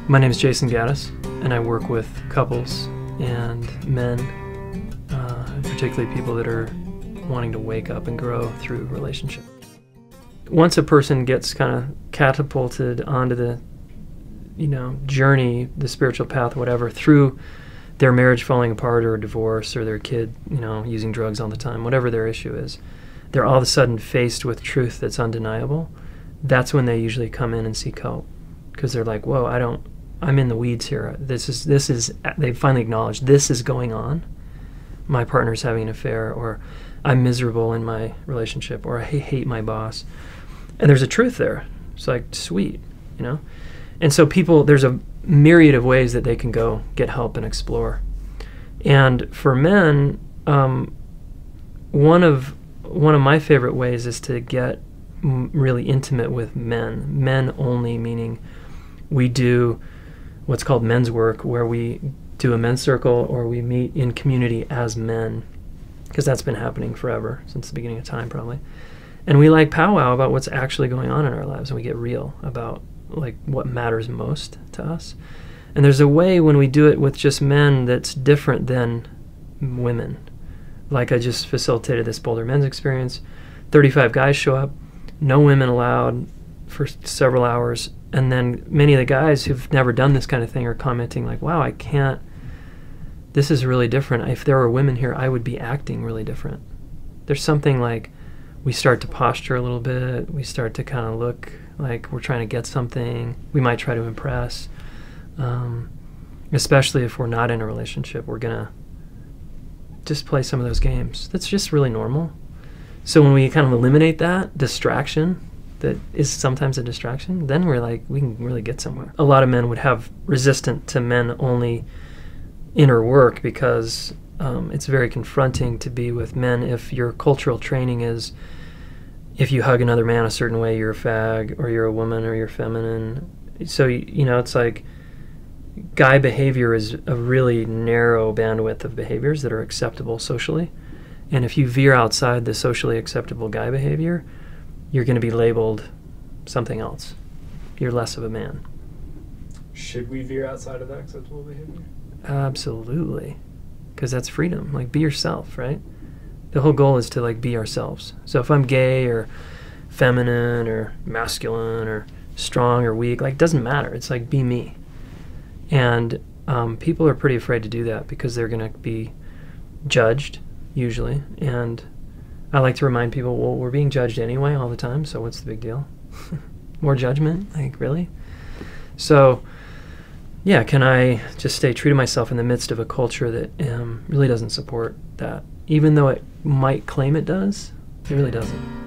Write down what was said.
My name is Jayson Gaddis, and I work with couples and men, particularly people that are wanting to wake up and grow through relationship. Once a person gets kind of catapulted onto the, journey, the spiritual path, whatever, through their marriage falling apart or a divorce or their kid, using drugs all the time, whatever their issue is, they're all of a sudden faced with truth that's undeniable. That's when they usually come in and seek help, because they're like, whoa, I'm in the weeds here. This is, they finally acknowledge this is going on. My partner's having an affair, or I'm miserable in my relationship, or I hate my boss. And there's a truth there. It's like, sweet, And so there's a myriad of ways that they can go get help and explore. And for men, one of my favorite ways is to get really intimate with men only, meaning we do what's called men's work, where we do a men's circle or we meet in community as men, because that's been happening forever, since the beginning of time probably. And we powwow about what's actually going on in our lives, and we get real about what matters most to us. And there's a way when we do it with just men that's different than women. I just facilitated this Boulder men's experience. 35 guys show up, no women allowed for several hours. And then many of the guys who've never done this kind of thing are commenting wow, I can't, this is really different. If there were women here, I would be acting really different. There's something we start to posture a little bit. We start to kind of look like we're trying to get something. We might try to impress. Especially if we're not in a relationship, we're going to just play some of those games. That's just really normal. So when we kind of eliminate that distraction, that is sometimes a distraction, then we can really get somewhere. A lot of men would have resistant to men only inner work because it's very confronting to be with men if your cultural training is if you hug another man a certain way, you're a fag, or you're a woman, or you're feminine. So, it's guy behavior is a really narrow bandwidth of behaviors that are acceptable socially. And if you veer outside the socially acceptable guy behavior, you're going to be labeled something else. You're less of a man. Should we veer outside of that acceptable behavior? Absolutely. Because that's freedom. Be yourself, right? The whole goal is to be ourselves. So if I'm gay or feminine or masculine or strong or weak, it doesn't matter. It's be me. And people are pretty afraid to do that because they're going to be judged, usually. And I like to remind people, well, we're being judged anyway all the time, so what's the big deal? More judgment? Really? So, yeah, can I just stay true to myself in the midst of a culture that really doesn't support that? Even though it might claim it does, it really doesn't.